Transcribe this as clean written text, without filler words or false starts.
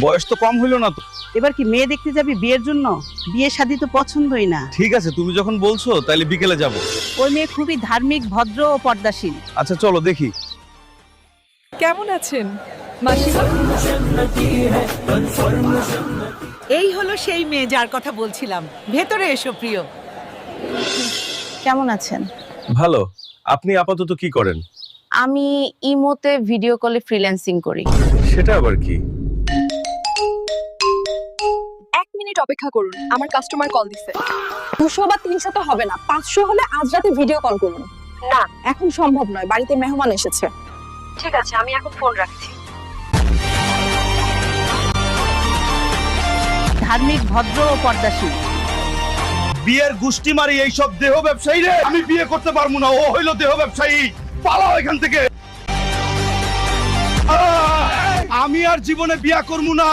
বয়স তো কম হইলো না তো। এবার কি মেয়ে দেখতে যাবি বিয়ের জন্য? বিয়ে শাদী তো পছন্দই না। ঠিক আছে, তুমি যখন বলছো তাহলে বিকেলে যাব। ওই মেয়ে খুবই ধার্মিক, ভদ্র ও পর্দাশীল। আচ্ছা চলো দেখি। কেমন আছেন মাসিমা? এই হলো সেই মেয়ে যার কথা বলছিলাম। ভেতরে এসো প্রিয়। কেমন আছেন? ভালো। আপনি আপাতত কি করেন? আমি ইমোতে ভিডিও কলে ফ্রিল্যান্সিং করি। সেটা আবার কি? 1 মিনিট অপেক্ষা করুন, আমার কাস্টমার কল দিছে। 200 বা 300 তো হবে না, 500 হলে আজ রাতে ভিডিও কল করুন। না, এখন সম্ভব নয়, বাড়িতে মেহমান এসেছে। ঠিক আছে, আমি এখন ফোন রাখছি। ধার্মিক, ভদ্র ও পর্দাশীল। বিয়ের গুষ্টি মারি এইসব দেহ ব্যবসায়ী রে আমি বিয়ে করতে পারবো না। ও হইলো দেহ ব্যবসায়ী। পালাও এখান থেকে। আমি আর জীবনে বিয়ে করবো না।